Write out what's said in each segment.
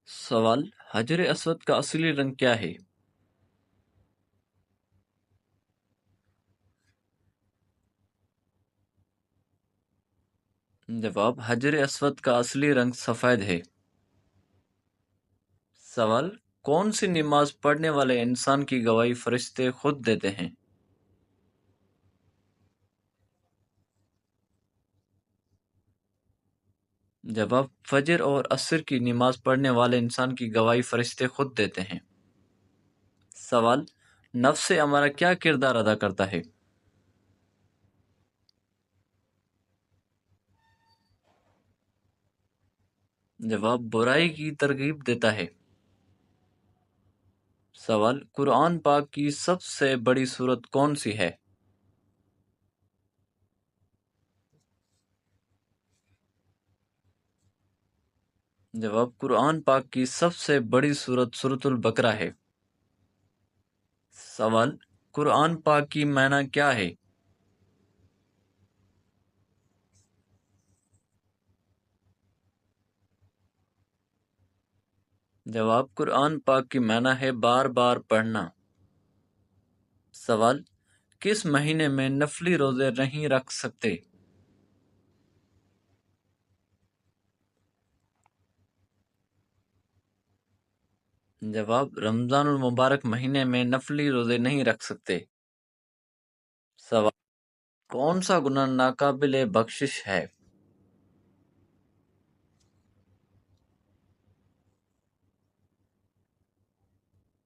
سوال: حجر اسود کا اصلی رنگ کیا ہے؟ جواب: حجر اسود کا اصلی رنگ سفید ہے۔ سوال: کون سی نماز پڑھنے والے انسان کی گواہی فرشتے خود دیتے ہیں؟ جواب: فجر اور عصر کی نماز پڑھنے والے انسان کی گواہی فرشتے خود دیتے ہیں۔ سوال: نفس امارہ کیا کردار ادا کرتا ہے؟ جواب: برائی کی ترغیب دیتا ہے۔ سوال: قرآن پاک کی سب سے بڑی سورت کون سی ہے؟ جواب: قرآن پاک کی سب سے بڑی سورت سورۃ البقرہ ہے۔ سوال: قرآن پاک کی معنی کیا ہے؟ جواب: قرآن پاک کی معنی ہے بار بار پڑھنا۔ سوال: کس مہینے میں نفلی روزے نہیں رکھ سکتے؟ جواب: رمضان المبارک مہینے میں نفلی روزے نہیں رکھ سکتے۔ سوال: کون سا گناہ ناقابل بخشش ہے؟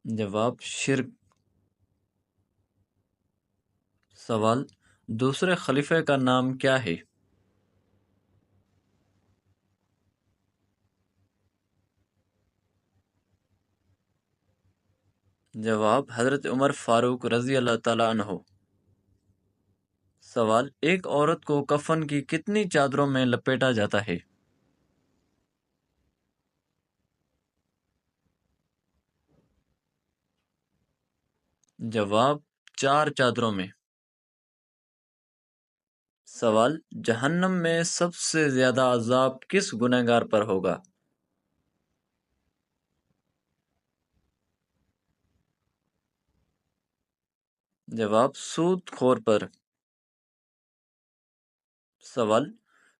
جواب: شرک۔ سوال: دوسرے خلیفہ کا نام کیا ہے؟ جواب: حضرت عمر فاروق رضی اللہ تعالیٰ عنہ۔ سوال: ایک عورت کو کفن کی کتنی چادروں میں لپیٹا جاتا ہے؟ جواب: 4 چادروں میں۔ سوال: جہنم میں سب سے زیادہ عذاب کس گنہگار پر ہوگا؟ جواب: سود خور پر۔ سوال: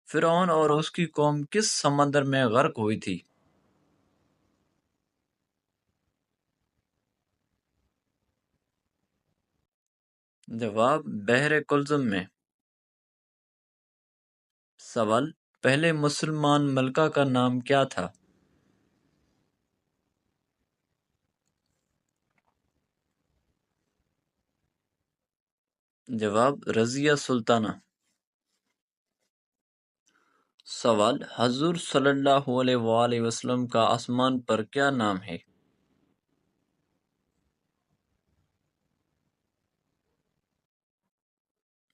فرعون اور اس کی قوم کس سمندر میں غرق ہوئی تھی؟ جواب: بحر کلزم میں۔ سوال: پہلے مسلمان ملکہ کا نام کیا تھا؟ جواب: رضیہ سلطانہ۔ سوال: حضور صلی اللہ علیہ وآلہ وسلم کا آسمان پر کیا نام ہے؟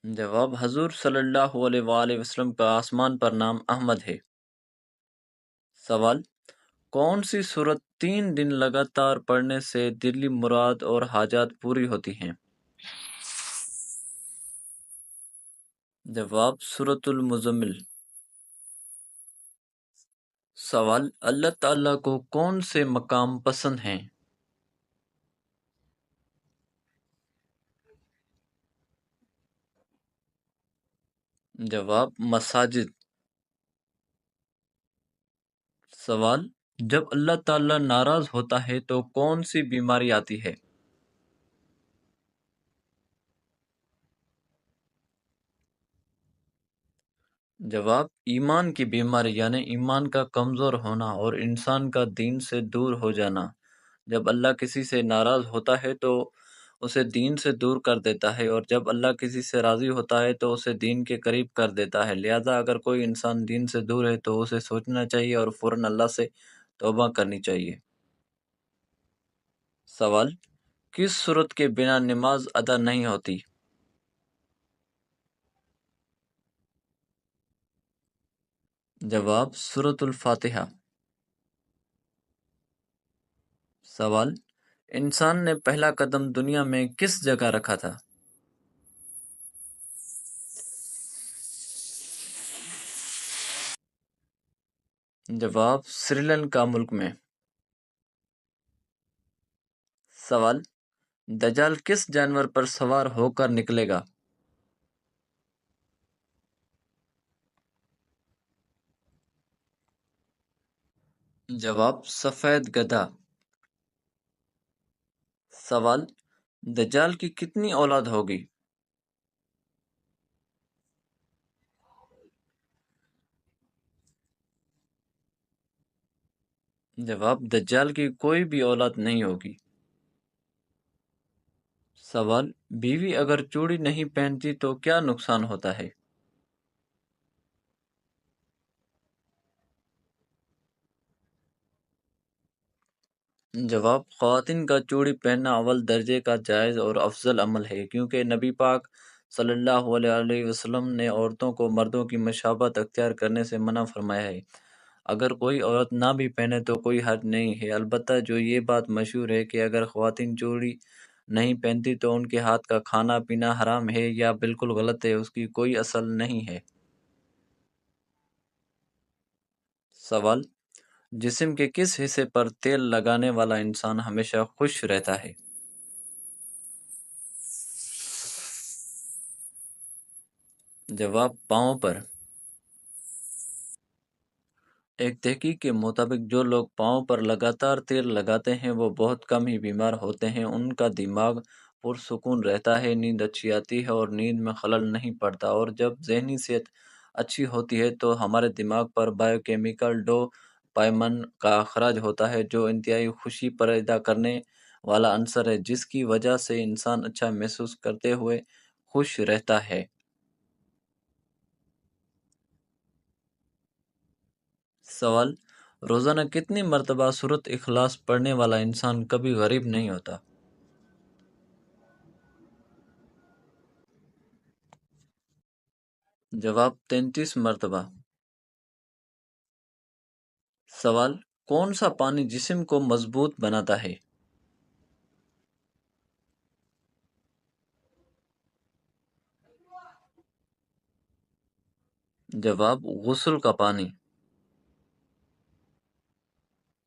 جواب: حضور صلی اللہ علیہ وآلہ وسلم کا آسمان پر نام احمد ہے۔ سوال: کون سی سورت 3 دن لگاتار پڑھنے سے دلی مراد اور حاجات پوری ہوتی ہیں؟ جواب: سورۃ المزمل۔ سوال: اللہ تعالیٰ کو کون سے مقام پسند ہیں؟ جواب: مساجد۔ سوال: جب اللہ تعالیٰ ناراض ہوتا ہے تو کون سی بیماری آتی ہے؟ جواب: ایمان کی بیماری یعنی ایمان کا کمزور ہونا اور انسان کا دین سے دور ہو جانا۔ جب اللہ کسی سے ناراض ہوتا ہے تو اسے دین سے دور کر دیتا ہے، اور جب اللہ کسی سے راضی ہوتا ہے تو اسے دین کے قریب کر دیتا ہے۔ لہذا اگر کوئی انسان دین سے دور ہے تو اسے سوچنا چاہیے اور فوراً اللہ سے توبہ کرنی چاہیے۔ سوال: کس صورت کے بنا نماز ادا نہیں ہوتی؟ جواب: سورۃ الفاتحہ۔ سوال: انسان نے پہلا قدم دنیا میں کس جگہ رکھا تھا؟ جواب: سری لنکا ملک میں۔ سوال: دجال کس جانور پر سوار ہو کر نکلے گا؟ جواب: سفید گدھا۔ سوال: دجال کی کتنی اولاد ہوگی؟ جواب: دجال کی کوئی بھی اولاد نہیں ہوگی۔ سوال: بیوی اگر چوڑی نہیں پہنتی تو کیا نقصان ہوتا ہے؟ جواب: خواتین کا چوڑی پہننا اول درجے کا جائز اور افضل عمل ہے، کیونکہ نبی پاک صلی اللہ علیہ وسلم نے عورتوں کو مردوں کی مشابہت اختیار کرنے سے منع فرمایا ہے۔ اگر کوئی عورت نہ بھی پہنے تو کوئی حرج نہیں ہے، البتہ جو یہ بات مشہور ہے کہ اگر خواتین چوڑی نہیں پہنتی تو ان کے ہاتھ کا کھانا پینا حرام ہے یا بالکل غلط ہے، اس کی کوئی اصل نہیں ہے۔ سوال: جسم کے کس حصے پر تیل لگانے والا انسان ہمیشہ خوش رہتا ہے؟ جواب: پاؤں پر۔ ایک تحقیق کے مطابق جو لوگ پاؤں پر لگاتار تیل لگاتے ہیں وہ بہت کم ہی بیمار ہوتے ہیں، ان کا دماغ پرسکون رہتا ہے، نیند اچھی آتی ہے اور نیند میں خلل نہیں پڑتا، اور جب ذہنی صحت اچھی ہوتی ہے تو ہمارے دماغ پر بائیو کیمیکل ڈوپامن کا اخراج ہوتا ہے، جو انتہائی خوشی پیدا کرنے والا عنصر ہے، جس کی وجہ سے انسان اچھا محسوس کرتے ہوئے خوش رہتا ہے۔ سوال: روزانہ کتنی مرتبہ سورۃ اخلاص پڑھنے والا انسان کبھی غریب نہیں ہوتا؟ جواب: 33 مرتبہ۔ سوال: کون سا پانی جسم کو مضبوط بناتا ہے؟ جواب: غسل کا پانی۔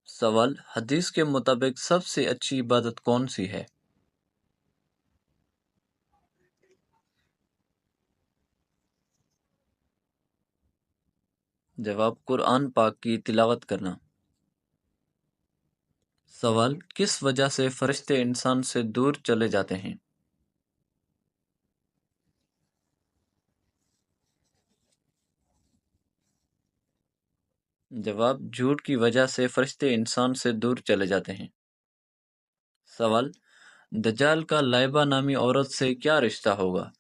سوال: حدیث کے مطابق سب سے اچھی عبادت کون سی ہے؟ جواب: قرآن پاک کی تلاوت کرنا۔ سوال: کس وجہ سے فرشتے انسان سے دور چلے جاتے ہیں؟ جواب: جھوٹ کی وجہ سے فرشتے انسان سے دور چلے جاتے ہیں۔ سوال: دجال کا لائبہ نامی عورت سے کیا رشتہ ہوگا؟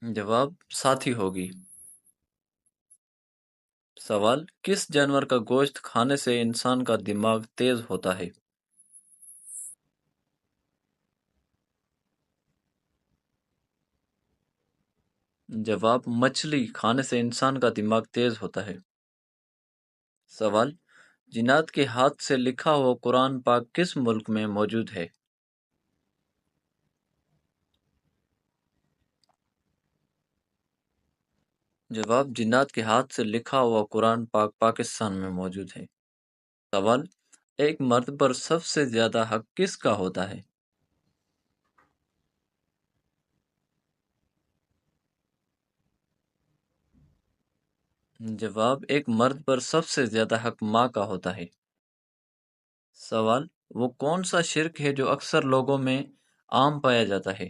جواب: ساتھی ہوگی۔ سوال: کس جانور کا گوشت کھانے سے انسان کا دماغ تیز ہوتا ہے؟ جواب: مچھلی کھانے سے انسان کا دماغ تیز ہوتا ہے۔ سوال: جنات کے ہاتھ سے لکھا ہوا قرآن پاک کس ملک میں موجود ہے؟ جواب: جنات کے ہاتھ سے لکھا ہوا قرآن پاک پاکستان میں موجود ہے۔ سوال: ایک مرد پر سب سے زیادہ حق کس کا ہوتا ہے؟ جواب: ایک مرد پر سب سے زیادہ حق ماں کا ہوتا ہے۔ سوال: وہ کون سا شرک ہے جو اکثر لوگوں میں عام پایا جاتا ہے؟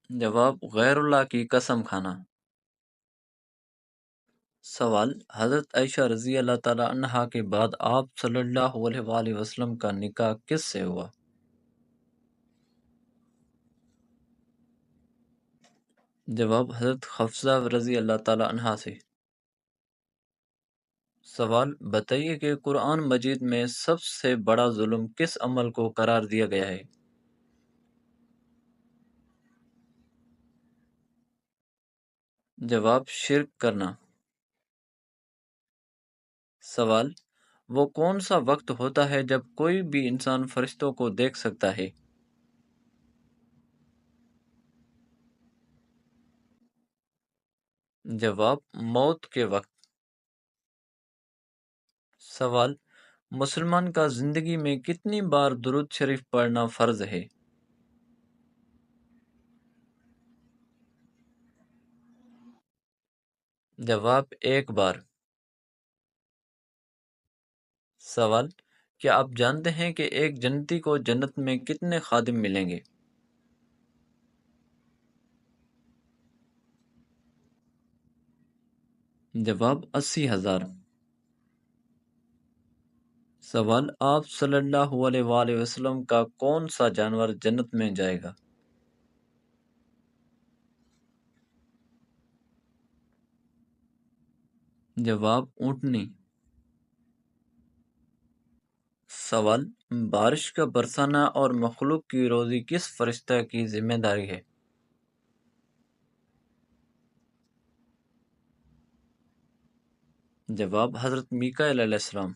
جواب: غیر اللہ کی قسم کھانا۔ سوال: حضرت عائشہ رضی اللہ تعالی عنہا کے بعد آپ صلی اللہ علیہ وآلہ وسلم کا نکاح کس سے ہوا؟ جواب: حضرت حفصہ رضی اللہ تعالی عنہا سے۔ سوال: بتائیے کہ قرآن مجید میں سب سے بڑا ظلم کس عمل کو قرار دیا گیا ہے؟ جواب: شرک کرنا۔ سوال: وہ کون سا وقت ہوتا ہے جب کوئی بھی انسان فرشتوں کو دیکھ سکتا ہے؟ جواب: موت کے وقت۔ سوال: مسلمان کا زندگی میں کتنی بار درود شریف پڑھنا فرض ہے؟ جواب: ایک بار۔ سوال: کیا آپ جانتے ہیں کہ ایک جنتی کو جنت میں کتنے خادم ملیں گے؟ جواب: 80,000۔ سوال: آپ صلی اللہ علیہ وآلہ وسلم کا کون سا جانور جنت میں جائے گا؟ جواب: اونٹنی۔ سوال: بارش کا برسانا اور مخلوق کی روزی کس فرشتہ کی ذمہ داری ہے؟ جواب: حضرت میکائیل علیہ السلام۔